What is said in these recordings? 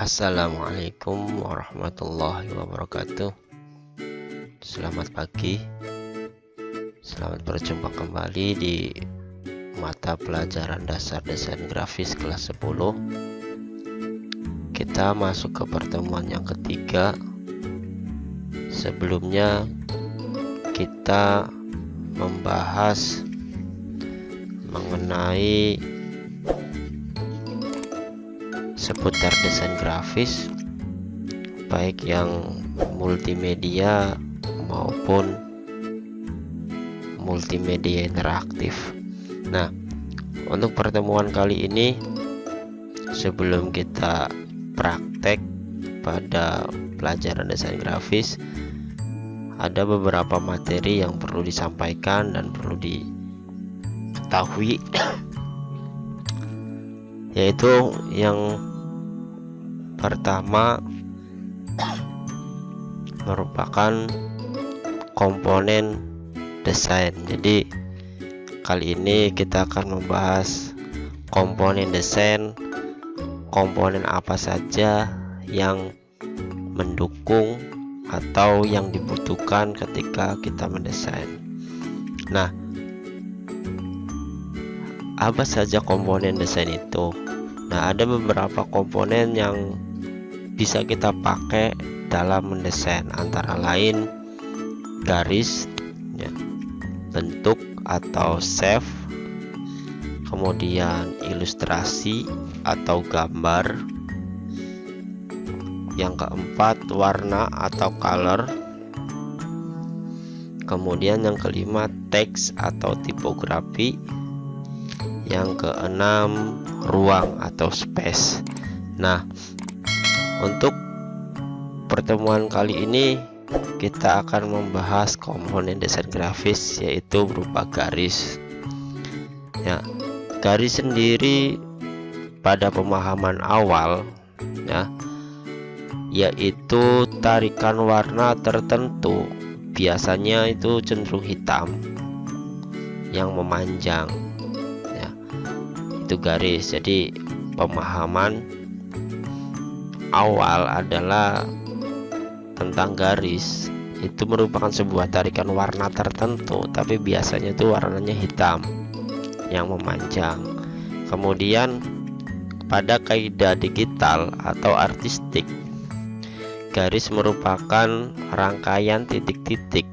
Assalamualaikum warahmatullahi wabarakatuh. Selamat pagi. Selamat berjumpa kembali di mata pelajaran dasar desain grafis kelas 10. Kita masuk ke pertemuan yang ketiga. Sebelumnya kita membahas mengenai seputar desain grafis, baik yang multimedia maupun multimedia interaktif. Nah, untuk pertemuan kali ini, sebelum kita praktek pada pelajaran desain grafis, ada beberapa materi yang perlu disampaikan dan perlu diketahui, yaitu yang pertama merupakan komponen desain. Jadi kali ini kita akan membahas komponen desain, komponen apa saja yang mendukung atau yang dibutuhkan ketika kita mendesain. Nah, apa saja komponen desain itu? Nah, ada beberapa komponen yang bisa kita pakai dalam mendesain, antara lain garis, ya, bentuk atau shape, kemudian ilustrasi atau gambar, yang keempat warna atau color, kemudian yang kelima teks atau tipografi, yang keenam ruang atau space. Nah, untuk pertemuan kali ini kita akan membahas komponen desain grafis, yaitu berupa garis. Ya, garis sendiri pada pemahaman awal, ya, yaitu tarikan warna tertentu, biasanya itu cenderung hitam yang memanjang. Ya, itu garis. Jadi pemahaman awal adalah tentang garis itu merupakan sebuah tarikan warna tertentu, tapi biasanya itu warnanya hitam yang memanjang. Kemudian pada kaidah digital atau artistik, garis merupakan rangkaian titik-titik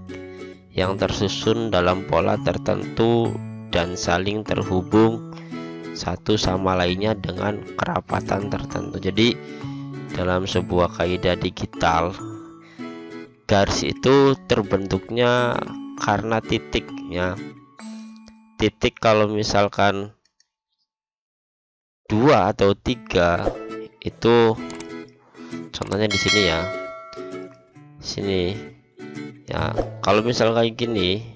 yang tersusun dalam pola tertentu dan saling terhubung satu sama lainnya dengan kerapatan tertentu. Jadi dalam sebuah kaidah digital, garis itu terbentuknya karena titik, ya. Titik kalau misalkan 2 atau 3 itu contohnya di sini, ya. Sini. Ya, kalau misal kayak gini,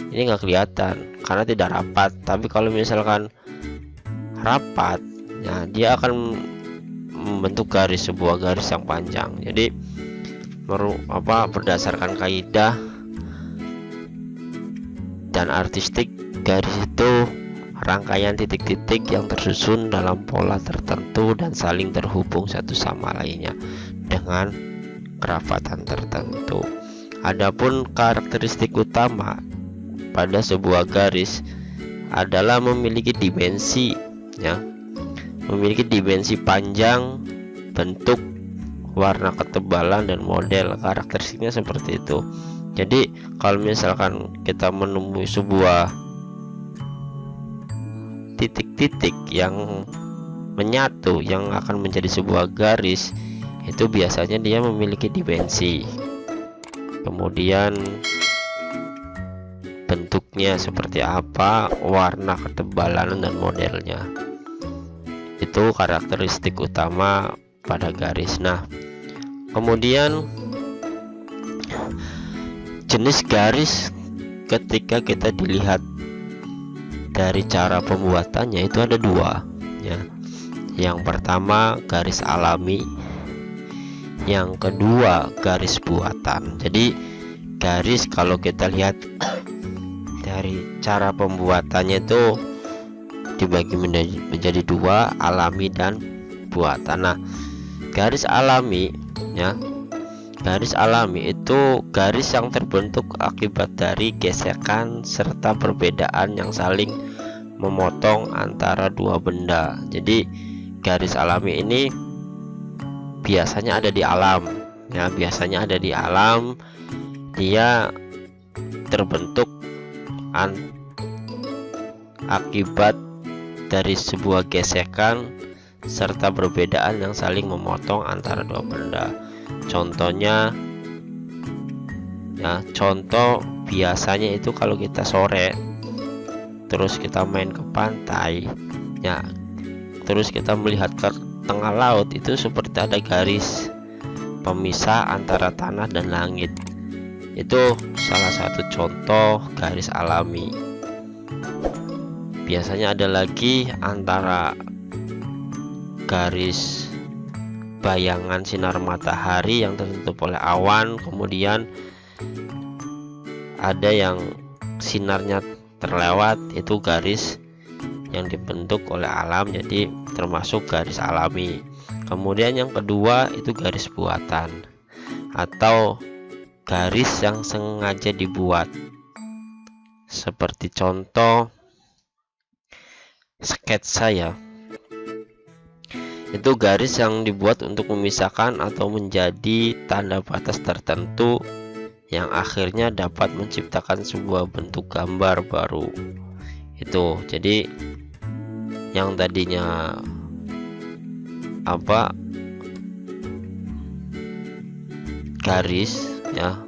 ini nggak kelihatan karena tidak rapat. Tapi kalau misalkan rapat, ya, dia akan membentuk garis, sebuah garis yang panjang. Jadi berdasarkan kaidah dan artistik, garis itu rangkaian titik-titik yang tersusun dalam pola tertentu dan saling terhubung satu sama lainnya dengan kerapatan tertentu. Adapun karakteristik utama pada sebuah garis adalah memiliki dimensi, ya. Memiliki dimensi panjang, bentuk, warna, ketebalan, dan model. Karakteristiknya seperti itu. Jadi kalau misalkan kita menemui sebuah titik-titik yang menyatu yang akan menjadi sebuah garis, itu biasanya dia memiliki dimensi, kemudian bentuknya seperti apa, warna, ketebalan, dan modelnya. Itu karakteristik utama pada garis. Nah, kemudian jenis garis ketika kita dilihat dari cara pembuatannya itu ada dua, ya. Yang pertama garis alami, yang kedua garis buatan. Jadi garis kalau kita lihat dari cara pembuatannya itu dibagi menjadi dua, alami dan buatan. Nah, garis alami ya, garis alami itu garis yang terbentuk akibat dari gesekan serta perbedaan yang saling memotong antara dua benda. Jadi garis alami ini biasanya ada di alam ya, biasanya ada di alam. Dia terbentuk akibat dari sebuah gesekan serta perbedaan yang saling memotong antara dua benda. Contohnya ya, contoh biasanya itu kalau kita sore terus kita main ke pantai ya, terus kita melihat ke tengah laut, itu seperti ada garis pemisah antara tanah dan langit. Itu salah satu contoh garis alami. Biasanya ada lagi antara garis bayangan sinar matahari yang tertutup oleh awan, kemudian ada yang sinarnya terlewat, itu garis yang dibentuk oleh alam, jadi termasuk garis alami. Kemudian yang kedua itu garis buatan atau garis yang sengaja dibuat, seperti contoh sketsa ya. Itu garis yang dibuat untuk memisahkan atau menjadi tanda batas tertentu yang akhirnya dapat menciptakan sebuah bentuk gambar baru. Itu jadi yang tadinya garis ya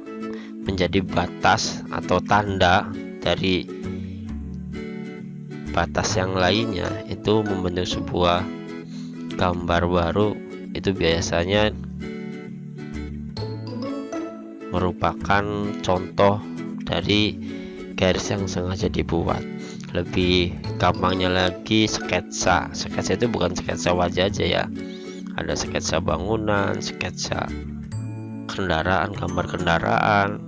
menjadi batas atau tanda dari batas yang lainnya, itu membentuk sebuah gambar baru. Itu biasanya merupakan contoh dari garis yang sengaja dibuat. Lebih gampangnya lagi sketsa. Sketsa itu bukan sketsa wajah aja ya, ada sketsa bangunan, sketsa kendaraan, gambar kendaraan.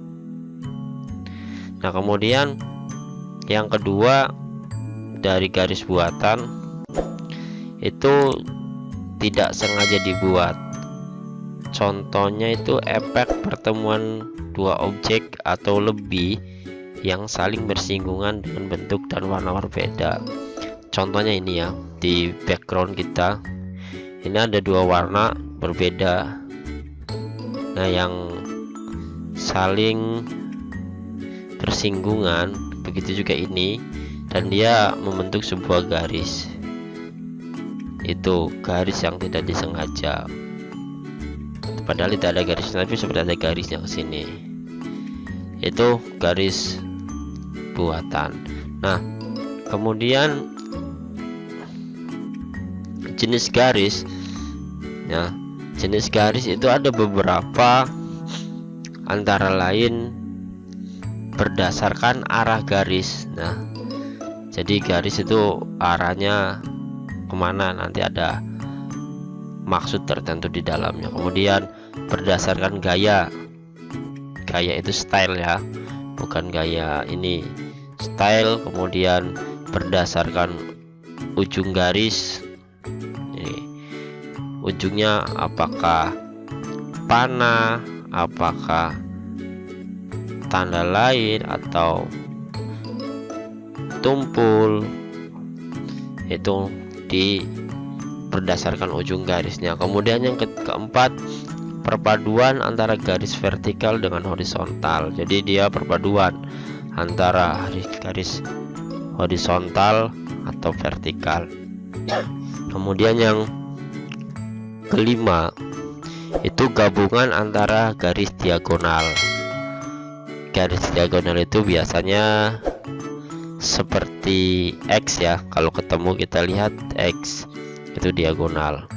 Nah, kemudian yang kedua dari garis buatan itu tidak sengaja dibuat. Contohnya itu efek pertemuan dua objek atau lebih yang saling bersinggungan dengan bentuk dan warna berbeda. Contohnya ini ya, di background kita ini ada dua warna berbeda. Nah, yang saling bersinggungan, begitu juga ini, dan dia membentuk sebuah garis. Itu garis yang tidak disengaja, padahal tidak ada garisnya, tapi seperti ada garisnya ke sini. Itu garis buatan. Nah, kemudian jenis garis ya, jenis garis itu ada beberapa, antara lain berdasarkan arah garis. Nah, jadi garis itu arahnya kemana, nanti ada maksud tertentu di dalamnya. Kemudian berdasarkan gaya, gaya itu style ya, bukan gaya ini, style. Kemudian berdasarkan ujung garis, ini ujungnya apakah panah, apakah tanda lain atau tumpul, itu berdasarkan ujung garisnya. Kemudian yang keempat, perpaduan antara garis vertikal dengan horizontal. Jadi dia perpaduan antara garis horizontal atau vertikal. Kemudian yang kelima itu gabungan antara garis diagonal. Garis diagonal itu biasanya seperti X ya, kalau ketemu kita lihat X, itu diagonal.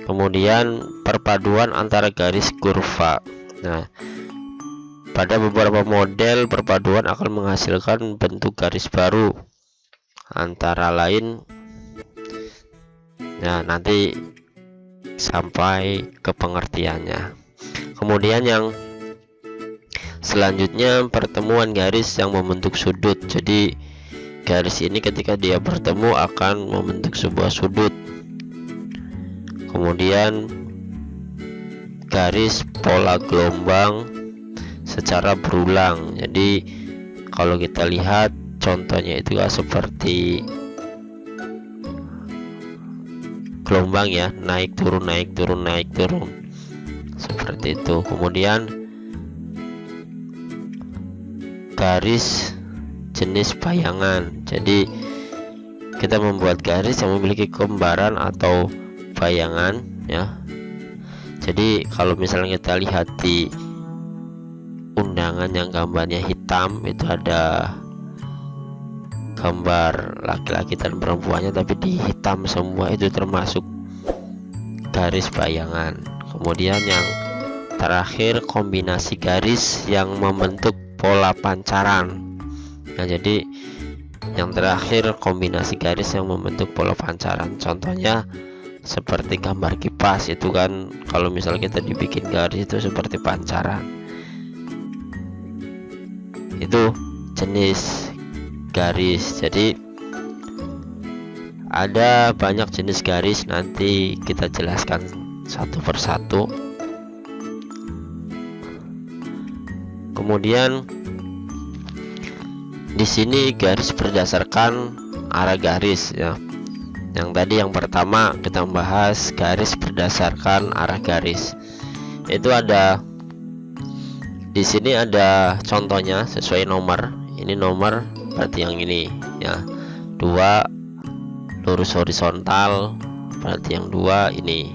Kemudian perpaduan antara garis kurva. Nah, pada beberapa model perpaduan akan menghasilkan bentuk garis baru, antara lain, nah nanti sampai ke pengertiannya. Kemudian yang selanjutnya, pertemuan garis yang membentuk sudut. Jadi garis ini ketika dia bertemu akan membentuk sebuah sudut. Kemudian garis pola gelombang secara berulang. Jadi kalau kita lihat contohnya itu seperti gelombang ya, naik turun naik turun naik turun, seperti itu. Kemudian garis jenis bayangan. Jadi kita membuat garis yang memiliki gambaran atau bayangan ya. Jadi kalau misalnya kita lihat di undangan yang gambarnya hitam, itu ada gambar laki-laki dan perempuannya tapi di hitam semua, itu termasuk garis bayangan. Kemudian yang terakhir kombinasi garis yang membentuk pola pancaran. Nah, jadi yang terakhir kombinasi garis yang membentuk pola pancaran. Contohnya seperti gambar kipas, itu kan kalau misalnya kita dibikin garis itu seperti pancaran. Itu jenis garis. Jadi ada banyak jenis garis, nanti kita jelaskan satu persatu. Kemudian di sini garis berdasarkan arah garis ya. Yang tadi yang pertama kita membahas garis berdasarkan arah garis. Itu ada di sini ada contohnya sesuai nomor. Ini nomor berarti yang ini ya. 2 lurus horizontal berarti yang 2 ini.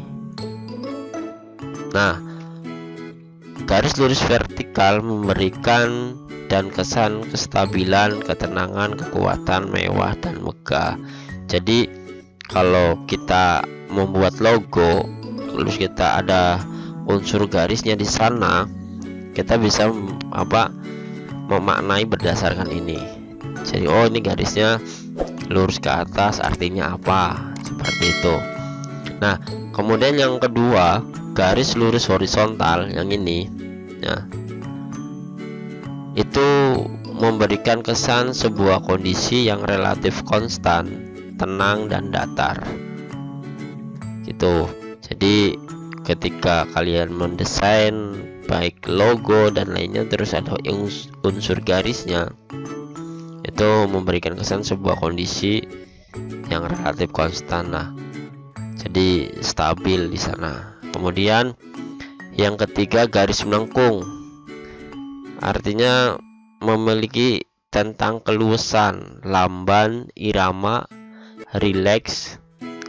Nah, garis lurus vertikal memberikan dan kesan kestabilan, ketenangan, kekuatan, mewah dan megah. Jadi kalau kita membuat logo terus kita ada unsur garisnya di sana, kita bisa memaknai berdasarkan ini. Jadi oh, ini garisnya lurus ke atas, artinya apa, seperti itu. Nah, kemudian yang kedua, garis lurus horizontal yang ini ya, itu memberikan kesan sebuah kondisi yang relatif konstan, tenang dan datar gitu. Jadi ketika kalian mendesain baik logo dan lainnya terus ada unsur garisnya, itu memberikan kesan sebuah kondisi yang relatif konstan lah, jadi stabil di sana. Kemudian yang ketiga, garis melengkung, artinya memiliki tentang keluasan, lamban, irama, rileks,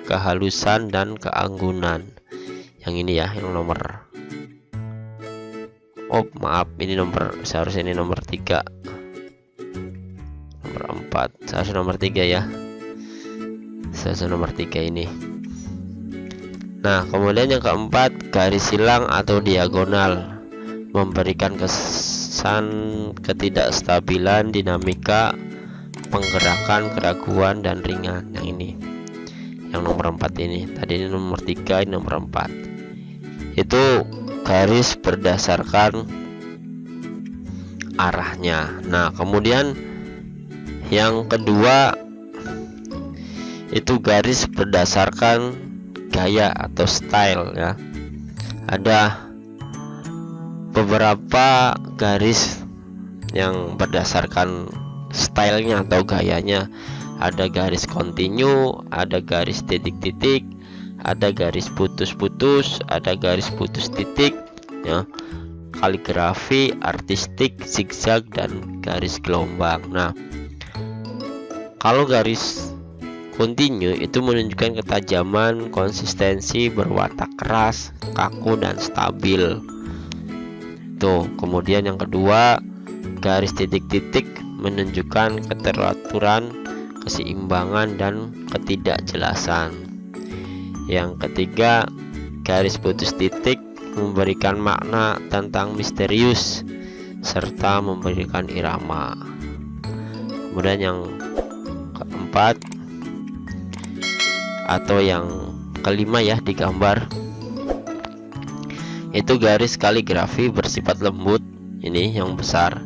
kehalusan dan keanggunan. Yang ini ya, yang nomor, oh maaf, ini nomor, seharusnya ini nomor 3, nomor 4, seharusnya nomor 3 ya, seharusnya nomor 3 ini. Nah, kemudian yang keempat, garis silang atau diagonal, memberikan kesan ketidakstabilan, dinamika, penggerakan, keraguan dan ringan. Yang ini yang nomor 4 ini. Tadi ini nomor 3, ini nomor 4. Itu garis berdasarkan arahnya. Nah, kemudian yang kedua itu garis berdasarkan gaya atau style ya. Ada beberapa garis yang berdasarkan stylenya atau gayanya. Ada garis kontinu, ada garis titik-titik, ada garis putus-putus, ada garis putus titik ya, kaligrafi, artistik, zigzag dan garis gelombang. Nah, kalau garis kontinu itu menunjukkan ketajaman, konsistensi, berwatak keras, kaku dan stabil. Tuh, kemudian yang kedua, garis titik-titik menunjukkan keteraturan, keseimbangan dan ketidakjelasan. Yang ketiga, garis putus titik memberikan makna tentang misterius serta memberikan irama. Kemudian yang keempat atau yang kelima ya di gambar, itu garis kaligrafi bersifat lembut. Ini yang besar,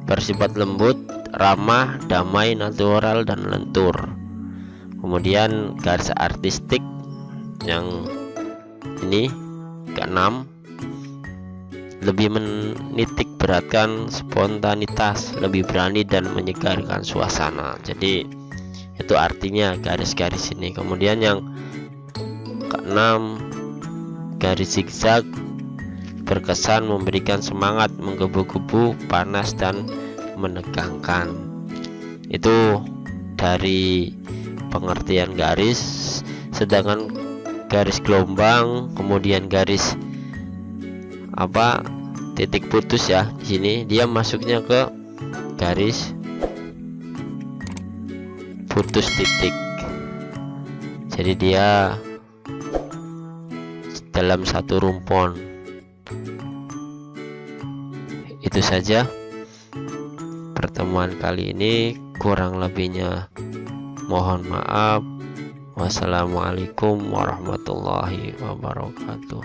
bersifat lembut, ramah, damai, natural dan lentur. Kemudian garis artistik Yang ini keenam, lebih menitik beratkan spontanitas, lebih berani dan menyegarkan suasana. Jadi itu artinya garis-garis ini. Kemudian yang keenam, garis zigzag berkesan memberikan semangat, menggebu-gebu, panas dan menegangkan. Itu dari pengertian garis. Sedangkan garis gelombang, kemudian garis titik putus ya, di sini dia masuknya ke garis putus titik. Jadi dia dalam satu rumpun. Itu saja pertemuan kali ini, kurang lebihnya mohon maaf. Wassalamualaikum warahmatullahi wabarakatuh.